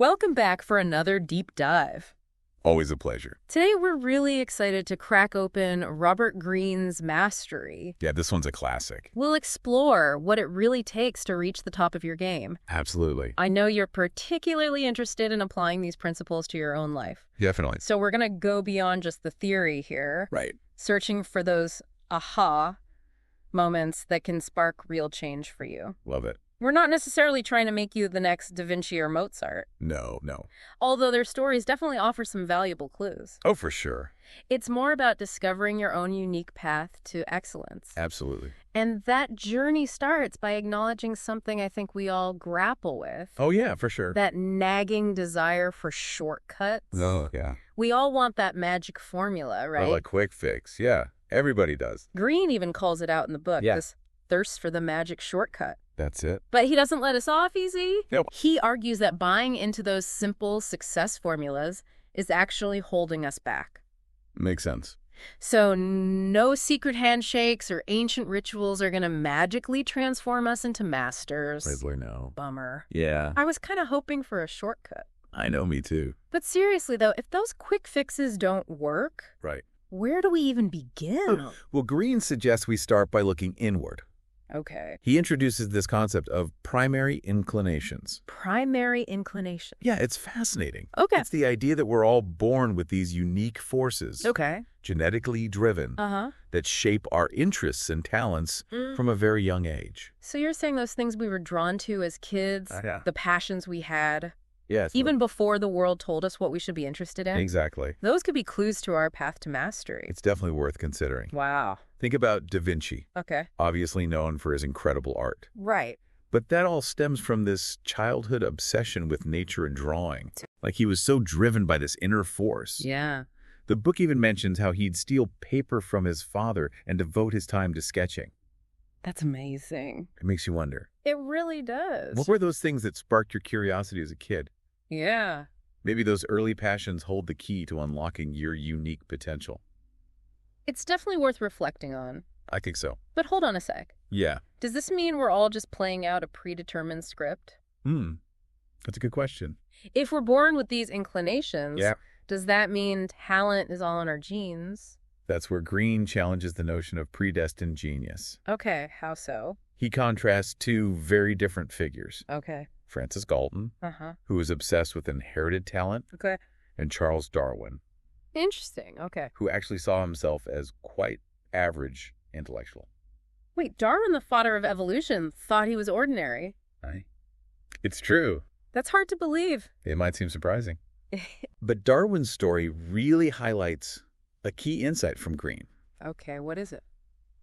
Welcome back for another deep dive. Always a pleasure. Today we're really excited to crack open Robert Greene's Mastery. Yeah, this one's a classic. We'll explore what it really takes to reach the top of your game. Absolutely. I know you're particularly interested in applying these principles to your own life. Definitely. So we're going to go beyond just the theory here. Right. Searching for those aha moments that can spark real change for you. Love it. We're not necessarily trying to make you the next Da Vinci or Mozart. No. Although their stories definitely offer some valuable clues. Oh, for sure. It's more about discovering your own unique path to excellence. Absolutely. And that journey starts by acknowledging something I think we all grapple with. Oh, yeah, for sure. That nagging desire for shortcuts. Oh, yeah. We all want that magic formula, right? Well, a quick fix. Yeah, everybody does. Greene even calls it out in the book, Yeah. this thirst for the magic shortcut. That's it. But he doesn't let us off easy. Nope. He argues that buying into those simple success formulas is actually holding us back. Makes sense. So no secret handshakes or ancient rituals are going to magically transform us into masters. Riddler, no. Bummer. Yeah, I was kind of hoping for a shortcut. I know, me too. But seriously, though, if those quick fixes don't work, Right. where do we even begin? Well, Greene suggests we start by looking inward. Okay. He introduces this concept of primary inclinations. Primary inclination. Yeah, it's fascinating. Okay. It's the idea that we're all born with these unique forces, Okay. genetically driven, that shape our interests and talents from a very young age. So you're saying those things we were drawn to as kids, Yeah. the passions we had, Yes. even before the world told us what we should be interested in? Exactly. Those could be clues to our path to mastery. It's definitely worth considering. Wow. Think about Da Vinci, Okay. obviously known for his incredible art. Right. But that all stems from this childhood obsession with nature and drawing. Like he was so driven by this inner force. Yeah. The book even mentions how he'd steal paper from his father and devote his time to sketching. That's amazing. It makes you wonder, It really does. what were those things that sparked your curiosity as a kid? Yeah. Maybe those early passions hold the key to unlocking your unique potential. It's definitely worth reflecting on. I think so. But hold on a sec. Yeah. Does this mean we're all just playing out a predetermined script? That's a good question. If we're born with these inclinations, Yeah. does that mean talent is all in our genes? That's where Greene challenges the notion of predestined genius. Okay, how so? He contrasts two very different figures. Okay. Francis Galton, who was obsessed with inherited talent, Okay. and Charles Darwin, Interesting. Okay. who actually saw himself as quite average intellectual. Wait, Darwin, the father of evolution, thought he was ordinary. It's true. That's hard to believe. It might seem surprising. But Darwin's story really highlights a key insight from Greene. Okay, what is it?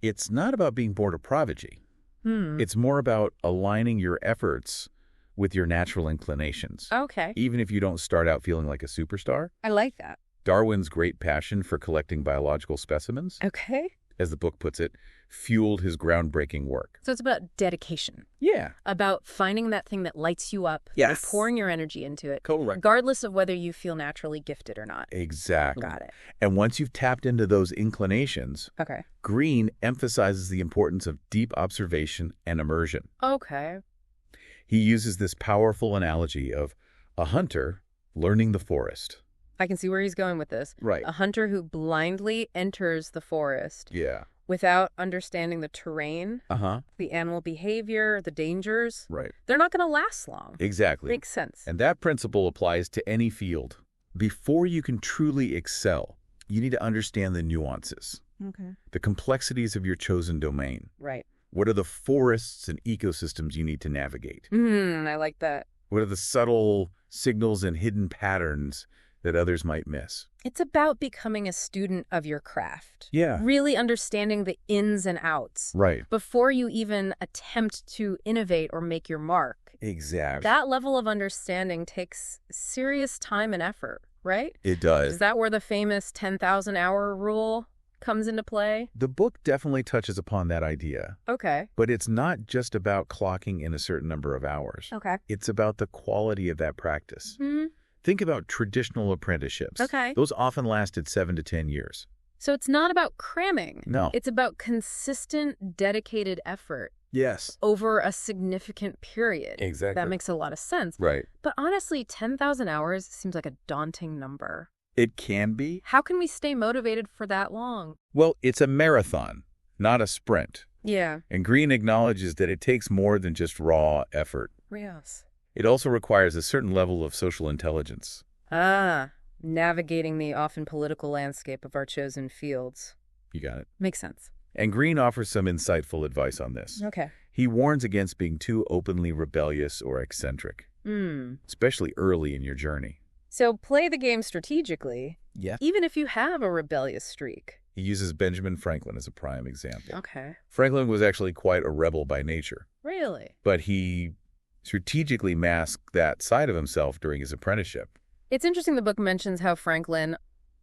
It's not about being born a prodigy. It's more about aligning your efforts with your natural inclinations. Okay. Even if you don't start out feeling like a superstar. I like that. Darwin's great passion for collecting biological specimens, Okay. as the book puts it, fueled his groundbreaking work. So it's about dedication. Yeah. About finding that thing that lights you up. Yes. And pouring your energy into it. Correct. Regardless of whether you feel naturally gifted or not. Exactly. Got it. And once you've tapped into those inclinations, Okay. Greene emphasizes the importance of deep observation and immersion. Okay. He uses this powerful analogy of a hunter learning the forest. I can see where he's going with this. Right. A hunter who blindly enters the forest Yeah. without understanding the terrain, Uh-huh. the animal behavior, the dangers. Right. They're not going to last long. Exactly. Makes sense. And that principle applies to any field. Before you can truly excel, you need to understand the nuances, Okay. the complexities of your chosen domain. Right. What are the forests and ecosystems you need to navigate? I like that. What are the subtle signals and hidden patterns that others might miss? It's about becoming a student of your craft. Yeah. Really understanding the ins and outs Right. before you even attempt to innovate or make your mark. Exactly. That level of understanding takes serious time and effort, right? It does. Is that where the famous 10,000-hour rule comes into play? The book definitely touches upon that idea. Okay. But it's not just about clocking in a certain number of hours. Okay. It's about the quality of that practice. Think about traditional apprenticeships. Okay. Those often lasted 7 to 10 years. So it's not about cramming. No. It's about consistent, dedicated effort. Yes. over a significant period. Exactly. That makes a lot of sense. Right. But honestly, 10,000 hours seems like a daunting number. It can be. How can we stay motivated for that long? Well, it's a marathon, not a sprint. Yeah. And Greene acknowledges that it takes more than just raw effort. Yes. It also requires a certain level of social intelligence. Navigating the often political landscape of our chosen fields. You got it. Makes sense. And Greene offers some insightful advice on this. Okay. He warns against being too openly rebellious or eccentric, especially early in your journey. So play the game strategically, Yeah. even if you have a rebellious streak. He uses Benjamin Franklin as a prime example. Okay. Franklin was actually quite a rebel by nature, Really? but he strategically masked that side of himself during his apprenticeship. It's interesting the book mentions how Franklin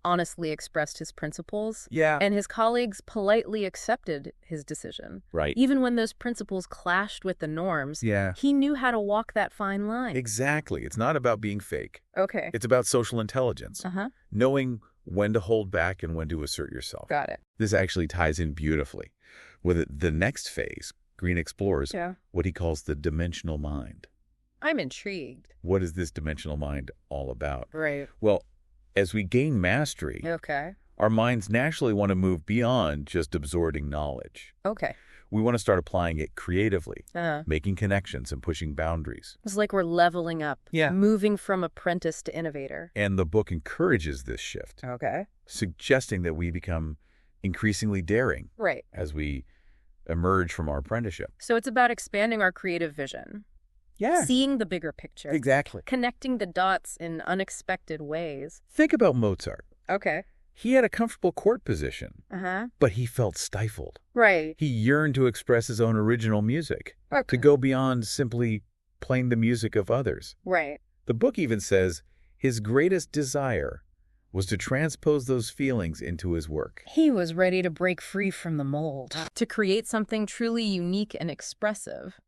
honestly expressed his principles, Yeah. and his colleagues politely accepted his decision. Right. Even when those principles clashed with the norms, Yeah. he knew how to walk that fine line. Exactly. It's not about being fake. Okay. It's about social intelligence, knowing when to hold back and when to assert yourself. Got it. This actually ties in beautifully with the next phase. Greene explores what he calls the dimensional mind. I'm intrigued. What is this dimensional mind all about? Right. Well, as we gain mastery, Okay. our minds naturally want to move beyond just absorbing knowledge. Okay. We want to start applying it creatively, Uh-huh. making connections and pushing boundaries. It's like we're leveling up. Yeah. Moving from apprentice to innovator. And the book encourages this shift, Okay. suggesting that we become increasingly daring Right. as we emerge from our apprenticeship. So it's about expanding our creative vision. Seeing the bigger picture. Exactly. Connecting the dots in unexpected ways. Think about Mozart. Okay. He had a comfortable court position, Uh-huh. but he felt stifled. Right. He yearned to express his own original music, Okay. to go beyond simply playing the music of others. Right. The book even says his greatest desire was to transpose those feelings into his work. He was ready to break free from the mold. To create something truly unique and expressive.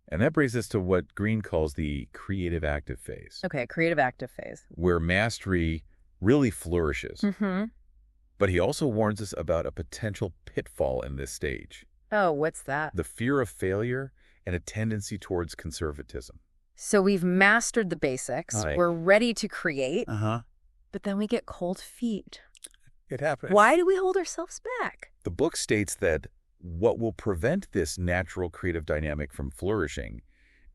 And that brings us to what Greene calls the creative active phase, Okay, creative active phase. where mastery really flourishes. Mm-hmm. But he also warns us about a potential pitfall in this stage, Oh, what's that? the fear of failure and a tendency towards conservatism. So we've mastered the basics. All right. We're ready to create, Uh-huh. but then we get cold feet. It happens. Why do we hold ourselves back? The book states that what will prevent this natural creative dynamic from flourishing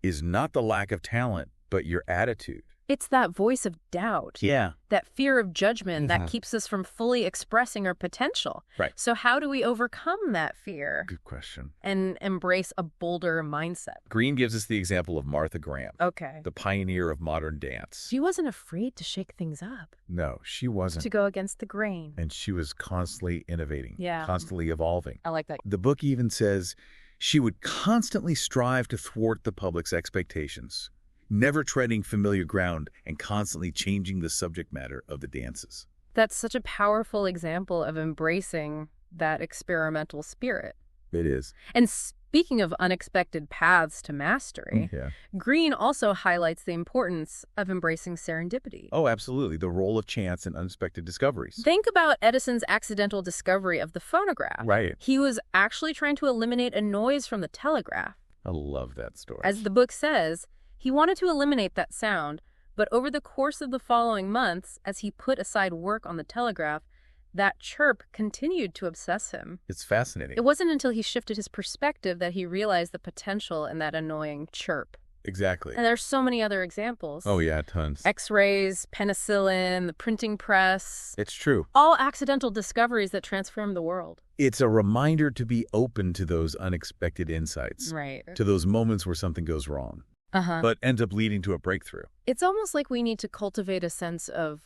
is not the lack of talent, but your attitude. It's that voice of doubt. Yeah. That fear of judgment that Mhm. keeps us from fully expressing our potential. Right. So how do we overcome that fear Good question. and embrace a bolder mindset? Greene gives us the example of Martha Graham, Okay. the pioneer of modern dance. She wasn't afraid to shake things up, No, she wasn't. to go against the grain. And she was constantly innovating, Yeah. constantly evolving. I like that. The book even says she would constantly strive to thwart the public's expectations, never treading familiar ground and constantly changing the subject matter of the dances. That's such a powerful example of embracing that experimental spirit. It is. And speaking of unexpected paths to mastery, Yeah. Greene also highlights the importance of embracing serendipity. Oh, absolutely. The role of chance and unexpected discoveries. Think about Edison's accidental discovery of the phonograph. Right. He was actually trying to eliminate a noise from the telegraph. I love that story. As the book says, he wanted to eliminate that sound, but over the course of the following months, as he put aside work on the telegraph, that chirp continued to obsess him. It's fascinating. It wasn't until he shifted his perspective that he realized the potential in that annoying chirp. Exactly. And there's so many other examples. Oh, yeah, tons. X-rays, penicillin, the printing press. It's true. All accidental discoveries that transformed the world. It's a reminder to be open to those unexpected insights, Right. to those moments where something goes wrong, but ends up leading to a breakthrough. It's almost like we need to cultivate a sense of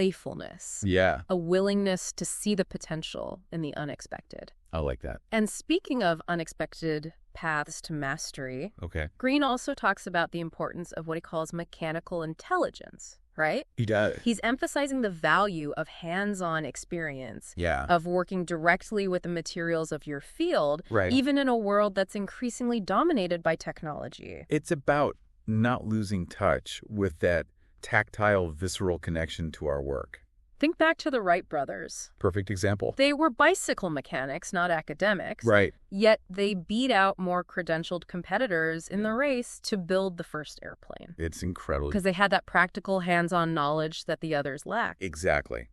playfulness. Yeah, A willingness to see the potential in the unexpected. I like that. And speaking of unexpected paths to mastery, Okay. Greene also talks about the importance of what he calls mechanical intelligence, right? He does. He's emphasizing the value of hands-on experience, Yeah. of working directly with the materials of your field, Right. even in a world that's increasingly dominated by technology. It's about not losing touch with that tactile, visceral connection to our work. Think back to the Wright brothers. Perfect example. They were bicycle mechanics, not academics. Right. Yet they beat out more credentialed competitors in the race to build the first airplane. It's incredible. Because they had that practical, hands-on knowledge that the others lacked. Exactly.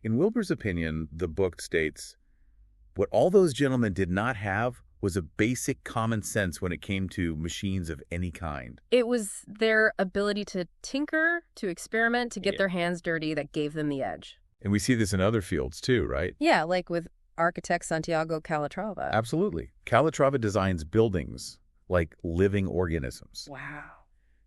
In Wilbur's opinion, the book states, what all those gentlemen did not have was a basic common sense when it came to machines of any kind. It was their ability to tinker, to experiment, to get their hands dirty that gave them the edge. And we see this in other fields too, right? Yeah, like with architect Santiago Calatrava. Absolutely. Calatrava designs buildings like living organisms, Wow.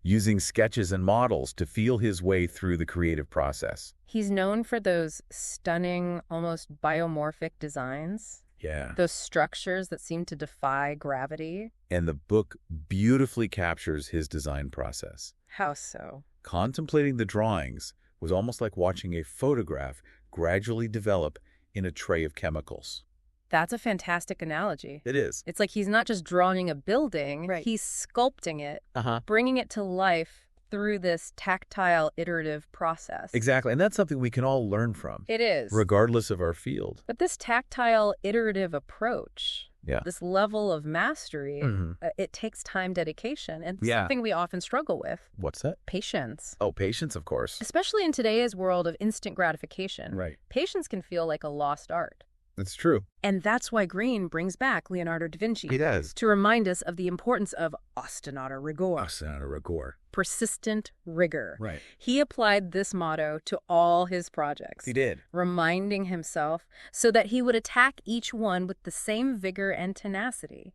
using sketches and models to feel his way through the creative process. He's known for those stunning, almost biomorphic designs. Yeah. Those structures that seem to defy gravity. And the book beautifully captures his design process. How so? Contemplating the drawings was almost like watching a photograph gradually develop in a tray of chemicals. That's a fantastic analogy. It is. It's like he's not just drawing a building, Right. He's sculpting it, Uh-huh. bringing it to life through this tactile, iterative process. Exactly. And that's something we can all learn from, It is. regardless of our field. But this tactile, iterative approach, Yeah. this level of mastery, Mhm. it takes time, dedication, and Yeah. something we often struggle with, What's that? patience. Oh, patience, of course. Especially in today's world of instant gratification, Right. patience can feel like a lost art. That's true. And that's why Greene brings back Leonardo da Vinci. He does. To remind us of the importance of ostinato rigor, Senator Rigor. persistent rigor. Right. He applied this motto to all his projects, He did. reminding himself so that he would attack each one with the same vigor and tenacity.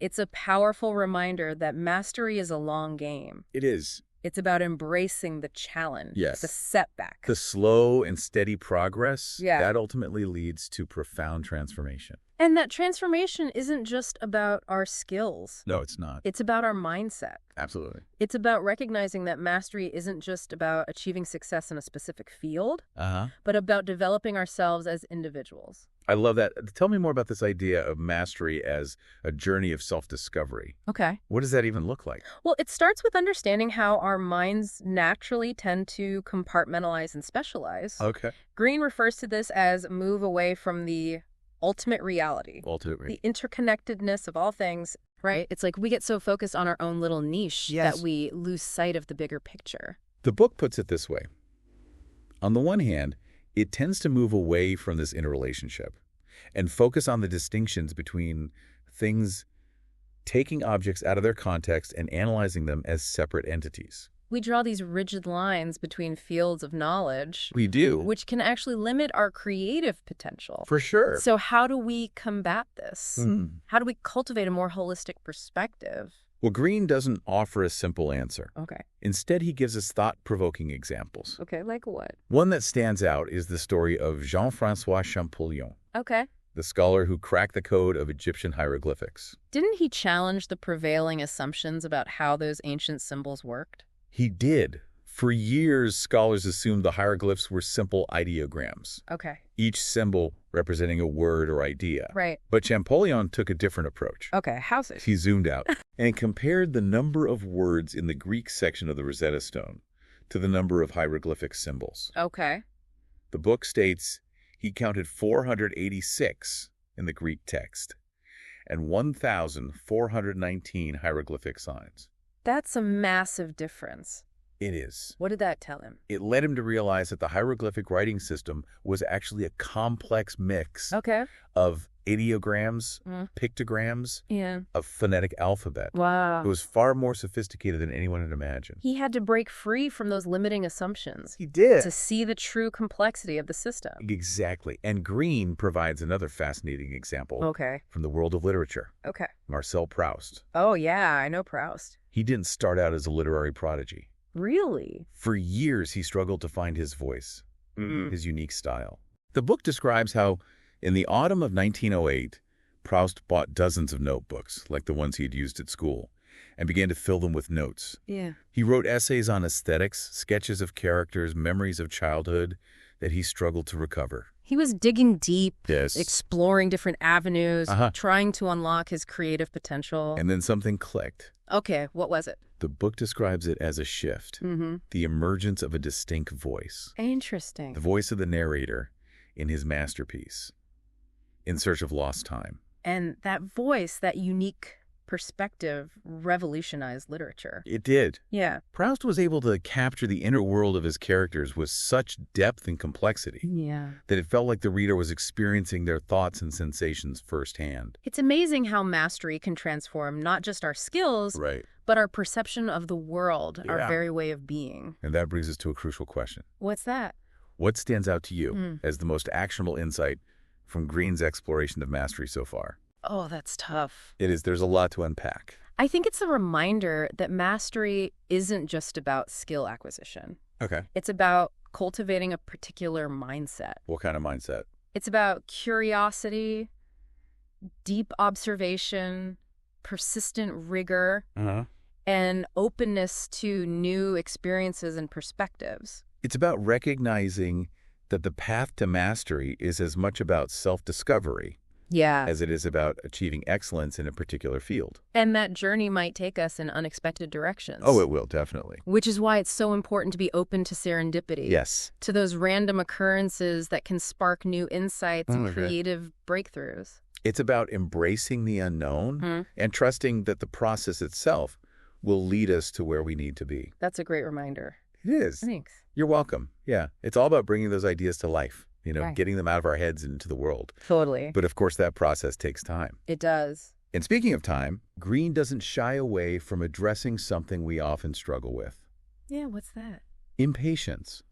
It's a powerful reminder that mastery is a long game. It is. It's about embracing the challenge, Yes. the setback. The slow and steady progress, Yeah. that ultimately leads to profound transformation. And that transformation isn't just about our skills. No, it's not. It's about our mindset. Absolutely. It's about recognizing that mastery isn't just about achieving success in a specific field, Uh-huh. but about developing ourselves as individuals. I love that. Tell me more about this idea of mastery as a journey of self-discovery. Okay. What does that even look like? Well, it starts with understanding how our minds naturally tend to compartmentalize and specialize. Okay. Greene refers to this as move away from the ultimate reality, Ultimately. the interconnectedness of all things, right? It's like we get so focused on our own little niche Yes. that we lose sight of the bigger picture. The book puts it this way. On the one hand, it tends to move away from this interrelationship and focus on the distinctions between things, taking objects out of their context and analyzing them as separate entities. We draw these rigid lines between fields of knowledge, We do. which can actually limit our creative potential. For sure. So how do we combat this? Mhm. How do we cultivate a more holistic perspective? Well, Greene doesn't offer a simple answer. Okay. Instead, he gives us thought-provoking examples. Okay, like what? One that stands out is the story of Jean-François Champollion, Okay. the scholar who cracked the code of Egyptian hieroglyphics. Didn't he challenge the prevailing assumptions about how those ancient symbols worked? He did. For years, scholars assumed the hieroglyphs were simple ideograms, Okay. each symbol representing a word or idea. Right. But Champollion took a different approach. Okay, how's it? He zoomed out and compared the number of words in the Greek section of the Rosetta Stone to the number of hieroglyphic symbols. Okay. The book states he counted 486 in the Greek text and 1,419 hieroglyphic signs. That's a massive difference. It is. What did that tell him? It led him to realize that the hieroglyphic writing system was actually a complex mix Okay. of ideograms, Mm. pictograms, Yeah. a phonetic alphabet. Wow. It was far more sophisticated than anyone had imagined. He had to break free from those limiting assumptions He did. to see the true complexity of the system. Exactly. And Greene provides another fascinating example Okay. from the world of literature. Okay. Marcel Proust. Oh, yeah, I know Proust. He didn't start out as a literary prodigy. Really? For years, he struggled to find his voice, Mm. his unique style. The book describes how, in the autumn of 1908, Proust bought dozens of notebooks, like the ones he had used at school, and began to fill them with notes. Yeah. He wrote essays on aesthetics, sketches of characters, memories of childhood that he struggled to recover. He was digging deep, Yes. exploring different avenues, Uh-huh. trying to unlock his creative potential. And then something clicked. Okay, what was it? The book describes it as a shift, the emergence of a distinct voice. Interesting. The voice of the narrator in his masterpiece, In Search of Lost Time. And that voice, that unique perspective, revolutionized literature. It did. Yeah. Proust was able to capture the inner world of his characters with such depth and complexity that it felt like the reader was experiencing their thoughts and sensations firsthand. It's amazing how mastery can transform not just our skills, but our perception of the world, our very way of being. And that brings us to a crucial question. What's that? What stands out to you as the most actionable insight from Greene's exploration of mastery so far? Oh, that's tough. It is. There's a lot to unpack. I think it's a reminder that mastery isn't just about skill acquisition. Okay. It's about cultivating a particular mindset. What kind of mindset? It's about curiosity, deep observation, persistent rigor, and openness to new experiences and perspectives. It's about recognizing that the path to mastery is as much about self-discovery as it is about achieving excellence in a particular field. And that journey might take us in unexpected directions. Oh, it will, definitely. Which is why it's so important to be open to serendipity. Yes. To those random occurrences that can spark new insights and creative breakthroughs. It's about embracing the unknown and trusting that the process itself will lead us to where we need to be. That's a great reminder. It is. Thanks. You're welcome. Yeah. It's all about bringing those ideas to life, getting them out of our heads and into the world. Totally. But of course, that process takes time. It does. And speaking of time, Greene doesn't shy away from addressing something we often struggle with. Yeah, what's that? Impatience.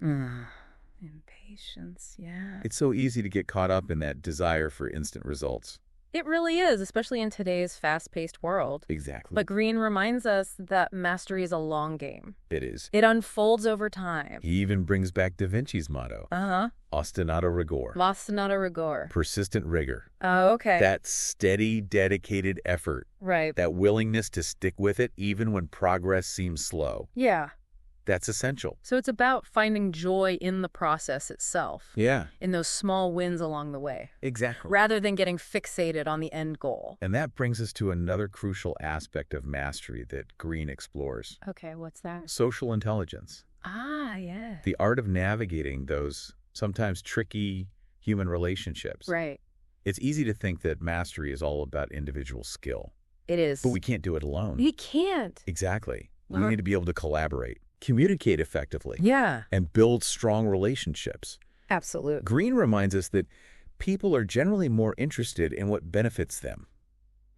Impatience, yeah. It's so easy to get caught up in that desire for instant results. It really is, especially in today's fast-paced world. Exactly. But Greene reminds us that mastery is a long game. It is. It unfolds over time. He even brings back Da Vinci's motto. Ostinato rigor. Ostinato rigor. Persistent rigor. Oh, okay. That steady, dedicated effort. Right. That willingness to stick with it even when progress seems slow. Yeah. That's essential. So it's about finding joy in the process itself. Yeah. In those small wins along the way. Exactly. Rather than getting fixated on the end goal. And that brings us to another crucial aspect of mastery that Greene explores. Okay, what's that? Social intelligence. Ah, yeah. The art of navigating those sometimes tricky human relationships. Right. It's easy to think that mastery is all about individual skill. It is. But we can't do it alone. We can't. Exactly. We need to be able to collaborate, communicate effectively, and build strong relationships. Absolutely. Greene reminds us that people are generally more interested in what benefits them.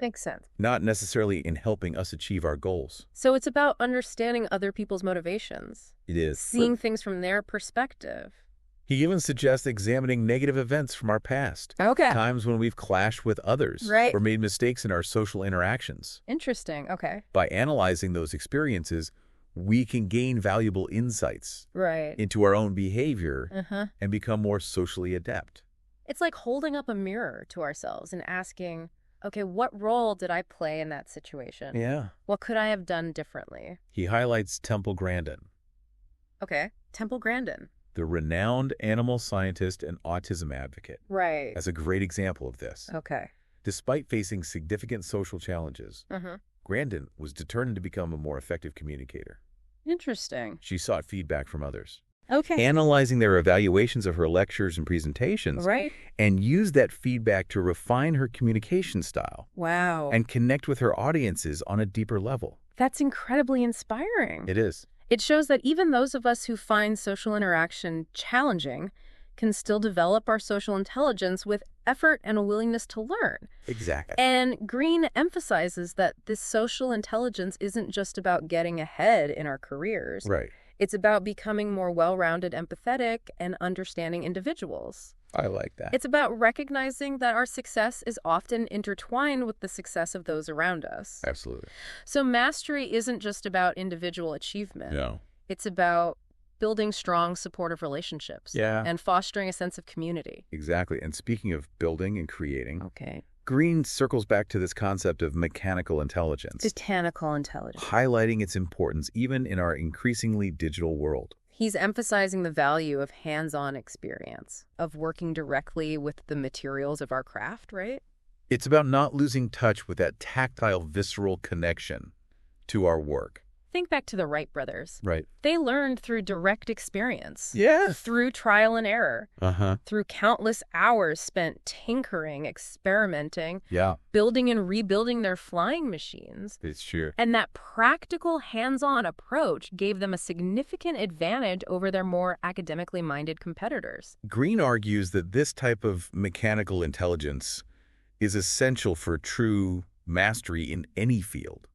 Makes sense. Not necessarily in helping us achieve our goals. So it's about understanding other people's motivations. It is. Seeing things from their perspective. He even suggests examining negative events from our past. Okay. Times when we've clashed with others. Right. Or made mistakes in our social interactions. Interesting. Okay. By analyzing those experiences, we can gain valuable insights into our own behavior and become more socially adept. It's like holding up a mirror to ourselves and asking, okay, what role did I play in that situation? Yeah. What could I have done differently? He highlights Temple Grandin. Okay. Temple Grandin. The renowned animal scientist and autism advocate. Right. As a great example of this. Okay. Despite facing significant social challenges, Grandin was determined to become a more effective communicator. Interesting. She sought feedback from others. Okay. Analyzing their evaluations of her lectures and presentations. Right. And used that feedback to refine her communication style. Wow. And connect with her audiences on a deeper level. That's incredibly inspiring. It is. It shows that even those of us who find social interaction challenging can still develop our social intelligence with effort and a willingness to learn. Exactly. And Greene emphasizes that this social intelligence isn't just about getting ahead in our careers. Right. It's about becoming more well-rounded, empathetic, and understanding individuals. I like that. It's about recognizing that our success is often intertwined with the success of those around us. Absolutely. So mastery isn't just about individual achievement. No. It's about building strong, supportive relationships. Yeah. And fostering a sense of community. Exactly. And speaking of building and creating, Okay. Greene circles back to this concept of mechanical intelligence. Botanical intelligence. Highlighting its importance even in our increasingly digital world. He's emphasizing the value of hands-on experience, of working directly with the materials of our craft, right? It's about not losing touch with that tactile, visceral connection to our work. Think back to the Wright brothers. Right. They learned through direct experience. Yeah. Through trial and error. Uh-huh. Through countless hours spent tinkering, experimenting, Yeah. building and rebuilding their flying machines. It's true. And that practical, hands-on approach gave them a significant advantage over their more academically minded competitors. Greene argues that this type of mechanical intelligence is essential for true mastery in any field.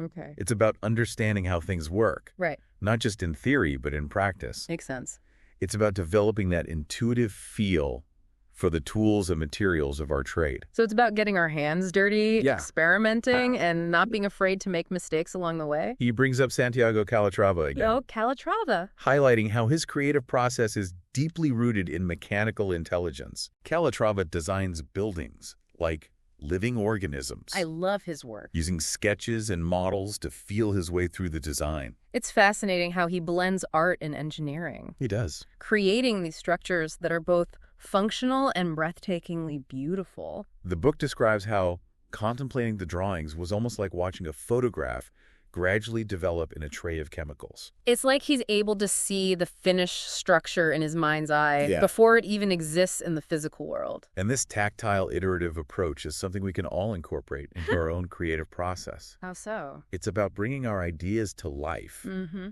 Okay. It's about understanding how things work, Right. not just in theory, but in practice. Makes sense. It's about developing that intuitive feel for the tools and materials of our trade. So it's about getting our hands dirty, Yeah. experimenting, and not being afraid to make mistakes along the way. He brings up Santiago Calatrava again, Oh, Calatrava. highlighting how his creative process is deeply rooted in mechanical intelligence. Calatrava designs buildings like living organisms, I love his work. using sketches and models to feel his way through the design. It's fascinating how he blends art and engineering, He does. creating these structures that are both functional and breathtakingly beautiful. The book describes how contemplating the drawings was almost like watching a photograph gradually develop in a tray of chemicals. It's like he's able to see the finished structure in his mind's eye Yeah. before it even exists in the physical world. And this tactile, iterative approach is something we can all incorporate into our own creative process. How so? It's about bringing our ideas to life, Mm-hmm.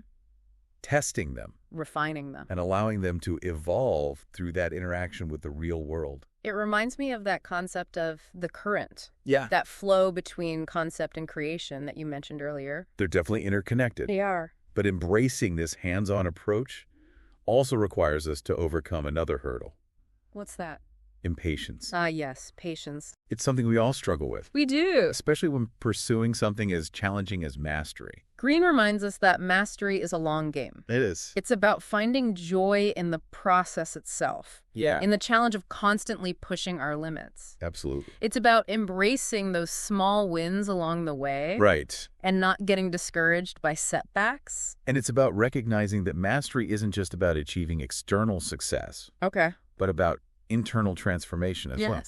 testing them, Refining them. and allowing them to evolve through that interaction with the real world. It reminds me of that concept of the current, Yeah. that flow between concept and creation that you mentioned earlier. They're definitely interconnected. They are. But embracing this hands-on approach also requires us to overcome another hurdle: What's that? impatience. Ah, yes, patience. It's something we all struggle with, We do. especially when pursuing something as challenging as mastery. Greene reminds us that mastery is a long game. It is. It's about finding joy in the process itself, Yeah. in the challenge of constantly pushing our limits. Absolutely. It's about embracing those small wins along the way Right. and not getting discouraged by setbacks. And it's about recognizing that mastery isn't just about achieving external success, Okay. but about internal transformation as well.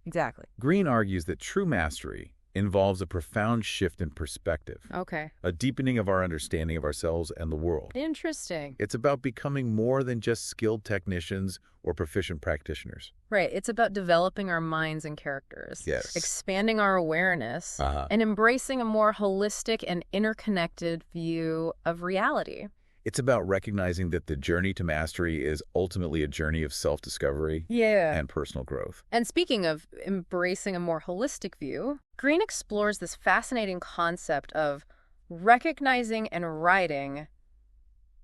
Exactly. Greene argues that true mastery involves a profound shift in perspective, Okay. a deepening of our understanding of ourselves and the world. Interesting. It's about becoming more than just skilled technicians or proficient practitioners. Right. It's about developing our minds and characters. Yes. Expanding our awareness Uh-huh. and embracing a more holistic and interconnected view of reality. It's about recognizing that the journey to mastery is ultimately a journey of self-discovery Yeah. and personal growth. And speaking of embracing a more holistic view, Greene explores this fascinating concept of recognizing and riding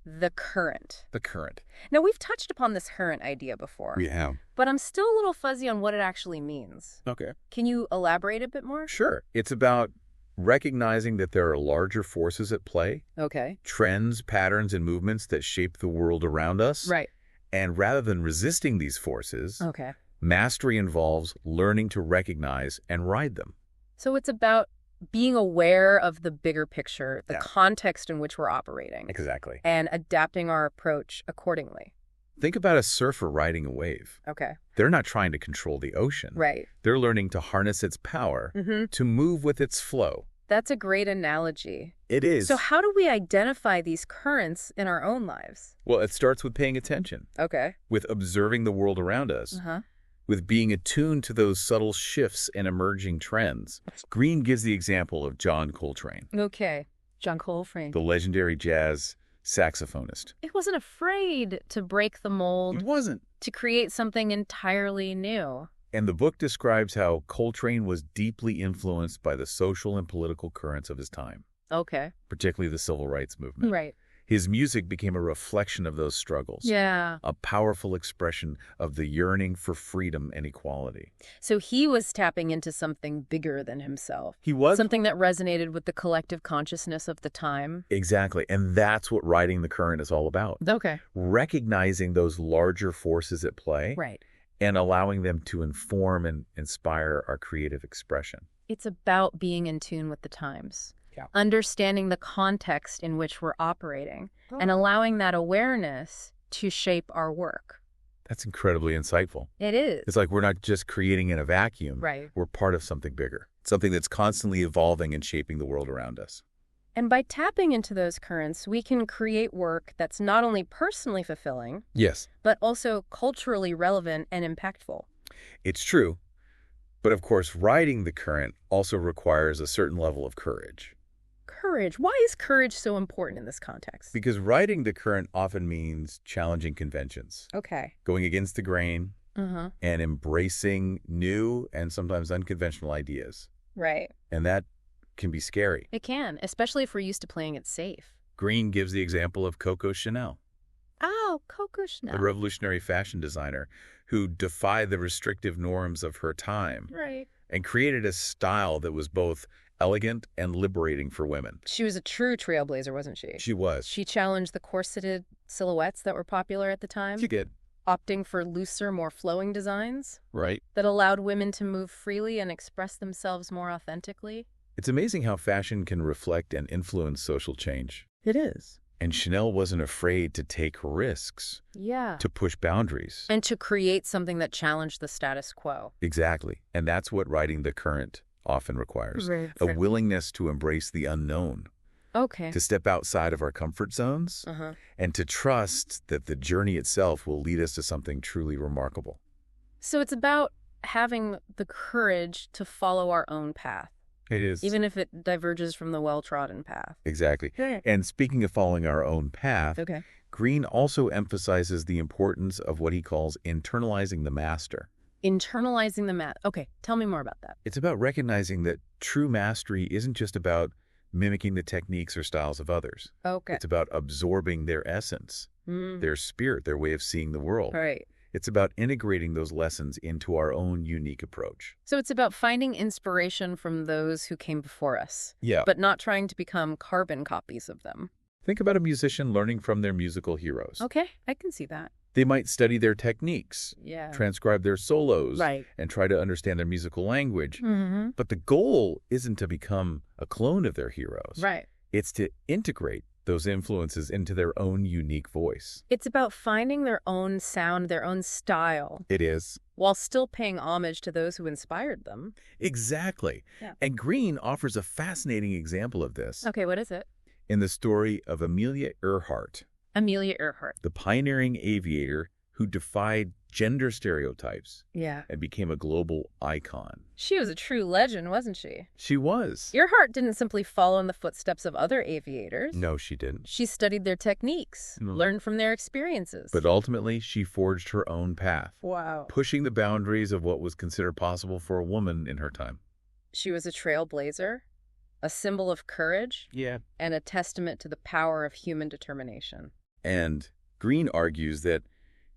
the current. The current. Now, we've touched upon this current idea before, We have. but I'm still a little fuzzy on what it actually means. Okay. Can you elaborate a bit more? Sure. It's about recognizing that there are larger forces at play, Okay. trends, patterns, and movements that shape the world around us. Right. And rather than resisting these forces, Okay. mastery involves learning to recognize and ride them. So it's about being aware of the bigger picture, the Yeah. context in which we're operating, Exactly. and adapting our approach accordingly. Think about a surfer riding a wave. Okay. They're not trying to control the ocean. Right. They're learning to harness its power Mm-hmm. to move with its flow. That's a great analogy. It is. So how do we identify these currents in our own lives? Well, it starts with paying attention, Okay. with observing the world around us, Uh-huh. with being attuned to those subtle shifts and emerging trends. Greene gives the example of John Coltrane, Okay. John Coltrane. the legendary jazz saxophonist. It wasn't afraid to break the mold, wasn't. to create something entirely new. And the book describes how Coltrane was deeply influenced by the social and political currents of his time, Okay. particularly the civil rights movement. Right. His music became a reflection of those struggles, Yeah. a powerful expression of the yearning for freedom and equality. So he was tapping into something bigger than himself. He was? Something that resonated with the collective consciousness of the time. Exactly. And that's what riding the current is all about. Okay. Recognizing those larger forces at play Right. and allowing them to inform and inspire our creative expression. It's about being in tune with the times. Yeah. Understanding the context in which we're operating and allowing that awareness to shape our work. That's incredibly insightful. It is. It's like we're not just creating in a vacuum. Right. We're part of something bigger, something that's constantly evolving and shaping the world around us. And by tapping into those currents, we can create work that's not only personally fulfilling, Yes, but also culturally relevant and impactful. it's true. But of course, riding the current also requires a certain level of courage. Courage. Why is courage so important in this context? Because riding the current often means challenging conventions, Okay. going against the grain, Uh-huh. and embracing new and sometimes unconventional ideas. Right. And that can be scary. It can, especially if we're used to playing it safe. Greene gives the example of Coco Chanel, Oh, Coco Chanel. a revolutionary fashion designer who defied the restrictive norms of her time Right. and created a style that was both elegant and liberating for women. She was a true trailblazer, wasn't she? She was. She challenged the corseted silhouettes that were popular at the time, She did. opting for looser, more flowing designs Right. that allowed women to move freely and express themselves more authentically. It's amazing how fashion can reflect and influence social change. It is. And Chanel wasn't afraid to take risks, Yeah. to push boundaries. And to create something that challenged the status quo. Exactly. And that's what riding the current often requires. A willingness to embrace the unknown, Okay. to step outside of our comfort zones, Uh-huh. and to trust that the journey itself will lead us to something truly remarkable. So it's about having the courage to follow our own path, It is. even if it diverges from the well-trodden path. Exactly. And speaking of following our own path, Okay. Greene also emphasizes the importance of what he calls internalizing the master. Internalizing the math. Okay, tell me more about that. It's about recognizing that true mastery isn't just about mimicking the techniques or styles of others. Okay. It's about absorbing their essence, their spirit, their way of seeing the world. Right. It's about integrating those lessons into our own unique approach. So it's about finding inspiration from those who came before us, Yeah. but not trying to become carbon copies of them. Think about a musician learning from their musical heroes. Okay, I can see that. They might study their techniques, Yeah. transcribe their solos, Right. and try to understand their musical language. Mm-hmm. But the goal isn't to become a clone of their heroes. Right. It's to integrate those influences into their own unique voice. It's about finding their own sound, their own style, It is. while still paying homage to those who inspired them. Exactly. Yeah. And Greene offers a fascinating example of this Okay, what is it? in the story of Amelia Earhart, Amelia Earhart. the pioneering aviator who defied gender stereotypes Yeah. and became a global icon. She was a true legend, wasn't she? She was. Earhart didn't simply follow in the footsteps of other aviators. No, she didn't. She studied their techniques, No. learned from their experiences. But ultimately, she forged her own path, Wow. pushing the boundaries of what was considered possible for a woman in her time. She was a trailblazer, a symbol of courage, Yeah. and a testament to the power of human determination. And Greene argues that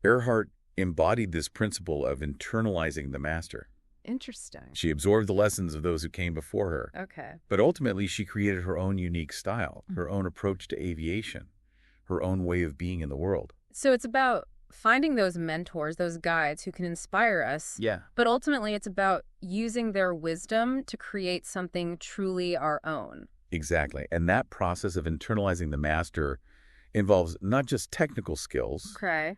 Earhart embodied this principle of internalizing the master. Interesting. She absorbed the lessons of those who came before her. Okay. But ultimately, she created her own unique style, her own approach to aviation, her own way of being in the world. So it's about finding those mentors, those guides who can inspire us. Yeah. But ultimately, it's about using their wisdom to create something truly our own. Exactly. And that process of internalizing the master involves not just technical skills, Okay.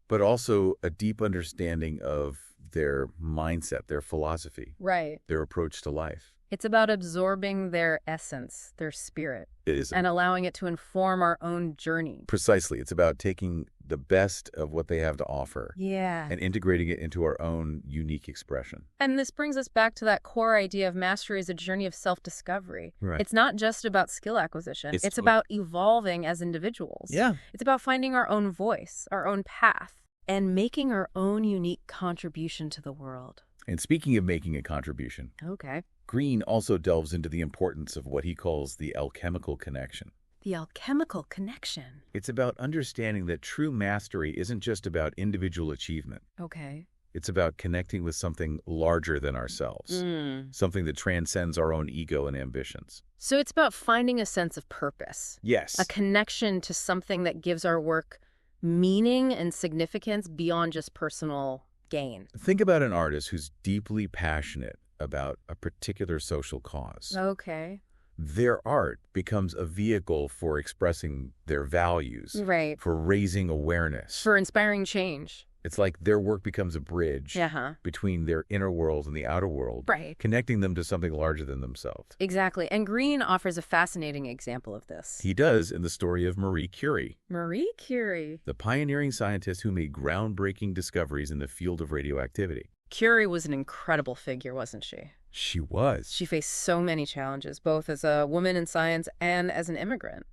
but also a deep understanding of their mindset, their philosophy, Right. their approach to life. It's about absorbing their essence, their spirit, It is and allowing it to inform our own journey. precisely. It's about taking the best of what they have to offer Yeah. and integrating it into our own unique expression. And this brings us back to that core idea of mastery as a journey of self-discovery. Right. It's not just about skill acquisition. It's It's about evolving as individuals. Yeah. It's about finding our own voice, our own path, and making our own unique contribution to the world. And speaking of making a contribution, Okay. Greene also delves into the importance of what he calls the alchemical connection. The alchemical connection. It's about understanding that true mastery isn't just about individual achievement. Okay. It's about connecting with something larger than ourselves, something that transcends our own ego and ambitions. So it's about finding a sense of purpose, Yes. a connection to something that gives our work meaning and significance beyond just personal gain. Think about an artist who's deeply passionate about a particular social cause. Okay. Their art becomes a vehicle for expressing their values, Right. for raising awareness. For inspiring change. It's like their work becomes a bridge between their inner world and the outer world, Right. connecting them to something larger than themselves. Exactly. And Greene offers a fascinating example of this. He does in the story of Marie Curie. Marie Curie. The pioneering scientist who made groundbreaking discoveries in the field of radioactivity. Curie was an incredible figure, wasn't she? She was. She faced so many challenges, both as a woman in science and as an immigrant.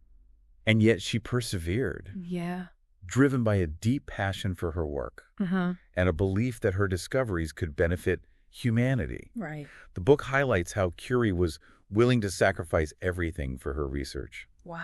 And yet she persevered. Yeah. Driven by a deep passion for her work and a belief that her discoveries could benefit humanity. Right. The book highlights how Curie was willing to sacrifice everything for her research. Wow.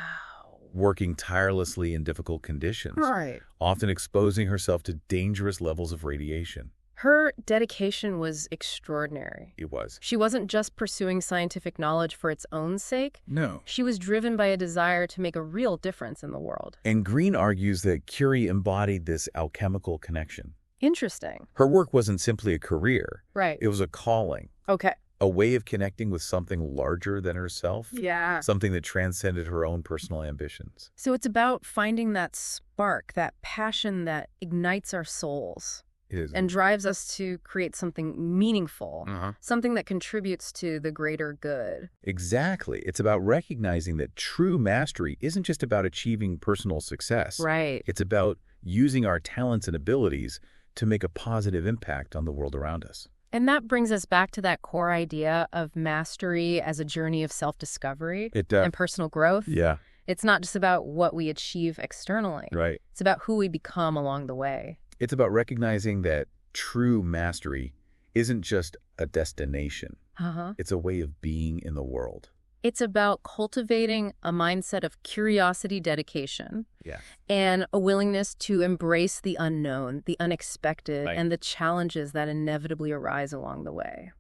Working tirelessly in difficult conditions, Right. often exposing herself to dangerous levels of radiation. Her dedication was extraordinary. It was. She wasn't just pursuing scientific knowledge for its own sake. No. She was driven by a desire to make a real difference in the world. And Greene argues that Curie embodied this alchemical connection. Interesting. Her work wasn't simply a career. Right. It was a calling. Okay. A way of connecting with something larger than herself. Yeah. Something that transcended her own personal ambitions. So it's about finding that spark, that passion that ignites our souls. It is. And drives us to create something meaningful, something that contributes to the greater good. Exactly. It's about recognizing that true mastery isn't just about achieving personal success. Right. It's about using our talents and abilities to make a positive impact on the world around us. And that brings us back to that core idea of mastery as a journey of self-discovery and personal growth. Yeah. It's not just about what we achieve externally. Right. It's about who we become along the way. It's about recognizing that true mastery isn't just a destination. It's a way of being in the world. It's about cultivating a mindset of curiosity, dedication, and a willingness to embrace the unknown, the unexpected, and the challenges that inevitably arise along the way.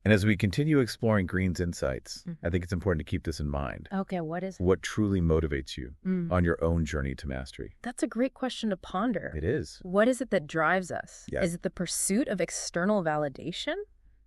And as we continue exploring Greene's insights, I think it's important to keep this in mind. Okay, what is it? What truly motivates you on your own journey to mastery? That's a great question to ponder. It is. What is it that drives us? Yes. Is it the pursuit of external validation?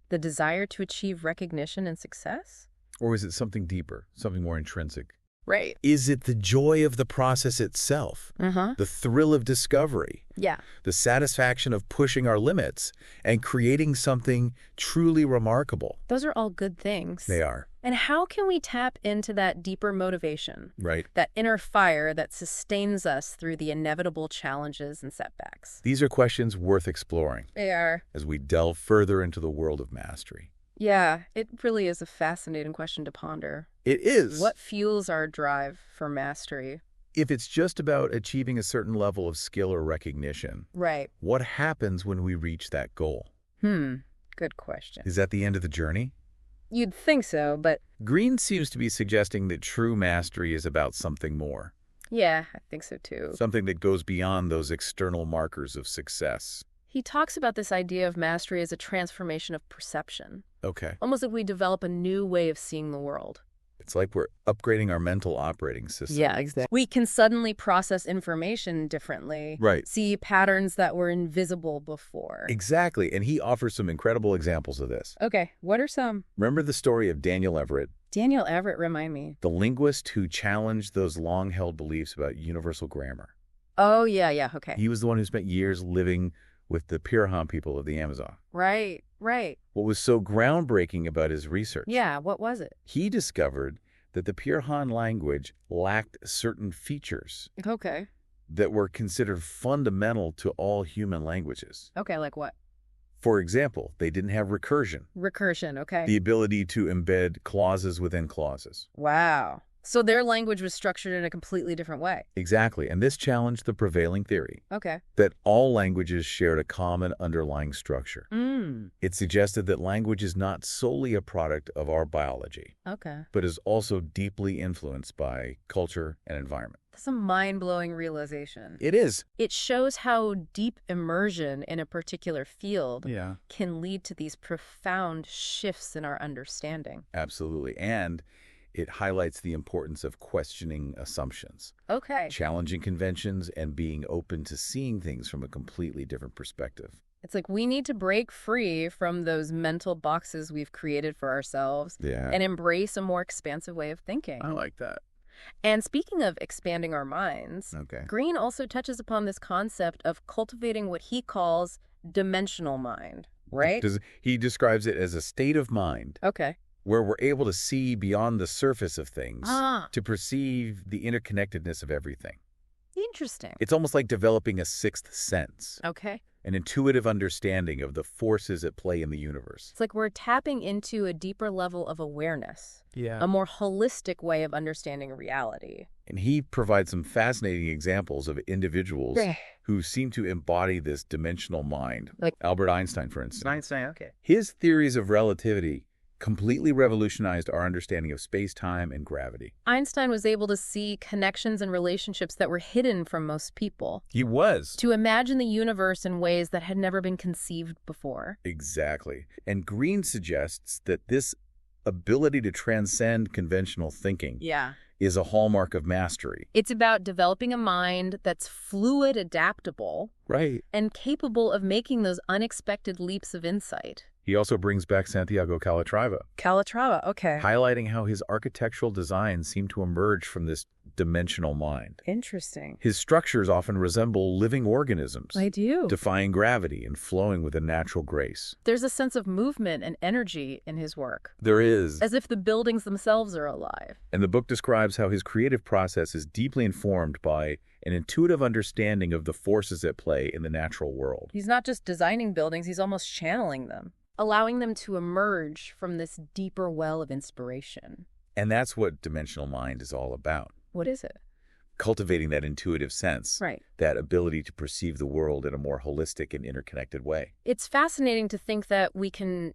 The desire to achieve recognition and success? Or is it something deeper, something more intrinsic? Right. Is it the joy of the process itself? The thrill of discovery? Yeah. The satisfaction of pushing our limits and creating something truly remarkable? Those are all good things. They are. And how can we tap into that deeper motivation? Right. That inner fire that sustains us through the inevitable challenges and setbacks? These are questions worth exploring They are. as we delve further into the world of mastery. Yeah, it really is a fascinating question to ponder. It is. What fuels our drive for mastery? If it's just about achieving a certain level of skill or recognition, Right. what happens when we reach that goal? Good question. Is that the end of the journey? You'd think so, but Greene seems to be suggesting that true mastery is about something more. yeah, I think so too. Something that goes beyond those external markers of success. He talks about this idea of mastery as a transformation of perception. Okay. Almost like we develop a new way of seeing the world. It's like we're upgrading our mental operating system. Yeah, exactly. We can suddenly process information differently. Right. See patterns that were invisible before. Exactly. And he offers some incredible examples of this. Okay, what are some? Remember the story of Daniel Everett, Daniel Everett, remind me. the linguist who challenged those long-held beliefs about universal grammar? Oh, yeah, okay. He was the one who spent years living with the Pirahã people of the Amazon. Right. What was so groundbreaking about his research? Yeah, what was it? He discovered that the Pirahã language lacked certain features Okay. that were considered fundamental to all human languages. Okay, like what? For example, they didn't have recursion, Recursion, okay. the ability to embed clauses within clauses. Wow. So their language was structured in a completely different way. Exactly, and this challenged the prevailing theory Okay. that all languages shared a common underlying structure. It suggested that language is not solely a product of our biology, Okay. but is also deeply influenced by culture and environment. That's a mind-blowing realization. It is. It shows how deep immersion in a particular field Yeah. can lead to these profound shifts in our understanding. Absolutely. And it highlights the importance of questioning assumptions, Okay. challenging conventions, and being open to seeing things from a completely different perspective. It's like we need to break free from those mental boxes we've created for ourselves Yeah. and embrace a more expansive way of thinking. I like that. And speaking of expanding our minds, Greene also touches upon this concept of cultivating what he calls dimensional mind, right? He describes it as a state of mind where we're able to see beyond the surface of things to perceive the interconnectedness of everything. Interesting. It's almost like developing a sixth sense. Okay. An intuitive understanding of the forces at play in the universe. It's like we're tapping into a deeper level of awareness, a more holistic way of understanding reality. And he provides some fascinating examples of individuals who seem to embody this dimensional mind. Like Albert Einstein, for instance. Einstein, His theories of relativity completely revolutionized our understanding of space-time and gravity. Einstein was able to see connections and relationships that were hidden from most people. He was. To imagine the universe in ways that had never been conceived before. Exactly. And Greene suggests that this ability to transcend conventional thinking is a hallmark of mastery. It's about developing a mind that's fluid, adaptable, and capable of making those unexpected leaps of insight. He also brings back Santiago Calatrava. Highlighting how his architectural designs seem to emerge from this dimensional mind. Interesting. His structures often resemble living organisms. They do. Defying gravity and flowing with a natural grace. There's a sense of movement and energy in his work. There is. As if the buildings themselves are alive. And the book describes how his creative process is deeply informed by an intuitive understanding of the forces at play in the natural world. He's not just designing buildings, he's almost channeling them, allowing them to emerge from this deeper well of inspiration. And that's what dimensional mind is all about. What is it? Cultivating that intuitive sense, that ability to perceive the world in a more holistic and interconnected way. It's fascinating to think that we can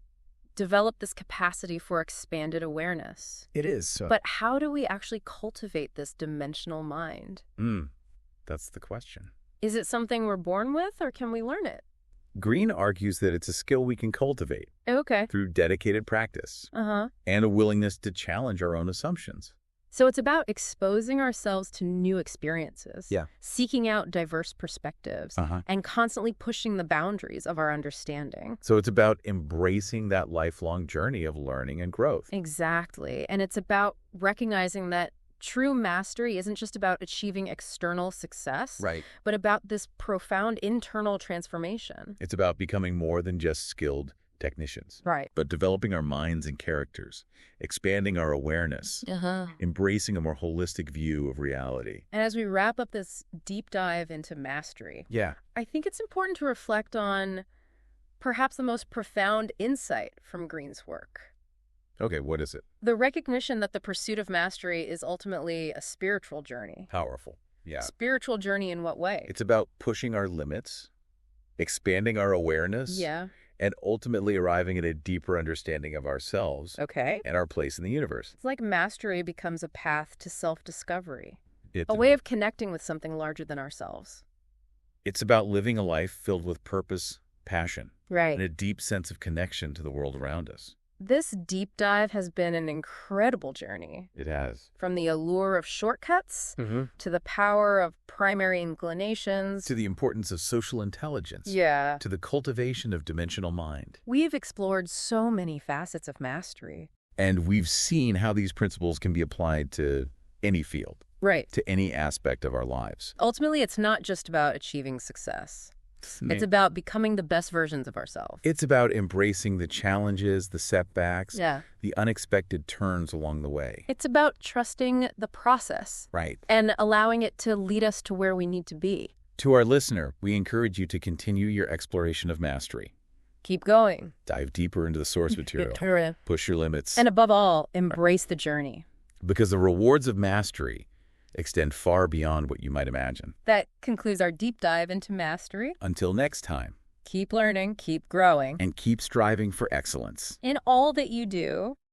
develop this capacity for expanded awareness. It is. But how do we actually cultivate this dimensional mind? That's the question. Is it something we're born with, or can we learn it? Greene argues that it's a skill we can cultivate through dedicated practice and a willingness to challenge our own assumptions. So it's about exposing ourselves to new experiences, seeking out diverse perspectives, and constantly pushing the boundaries of our understanding. So it's about embracing that lifelong journey of learning and growth. Exactly. And it's about recognizing that true mastery isn't just about achieving external success, but about this profound internal transformation. It's about becoming more than just skilled technicians, but developing our minds and characters, expanding our awareness, embracing a more holistic view of reality. And as we wrap up this deep dive into mastery, I think it's important to reflect on perhaps the most profound insight from Greene's work. Okay, what is it? The recognition that the pursuit of mastery is ultimately a spiritual journey. Powerful. Spiritual journey in what way? It's about pushing our limits, expanding our awareness, and ultimately arriving at a deeper understanding of ourselves and our place in the universe. It's like mastery becomes a path to self-discovery, a way of connecting with something larger than ourselves. It's about living a life filled with purpose, passion, and a deep sense of connection to the world around us. This deep dive has been an incredible journey. It has. From the allure of shortcuts to the power of primary inclinations. To the importance of social intelligence. To the cultivation of dimensional mind. We've explored so many facets of mastery. And we've seen how these principles can be applied to any field. To any aspect of our lives. Ultimately, it's not just about achieving success. It's about becoming the best versions of ourselves. It's about embracing the challenges, the setbacks, the unexpected turns along the way. It's about trusting the process. And allowing it to lead us to where we need to be. To our listener, we encourage you to continue your exploration of mastery. Keep going. Dive deeper into the source material. Push your limits. And above all, embrace the journey. Because the rewards of mastery extend far beyond what you might imagine. That concludes our deep dive into mastery. Until next time. Keep learning, keep growing. And keep striving for excellence. In all that you do.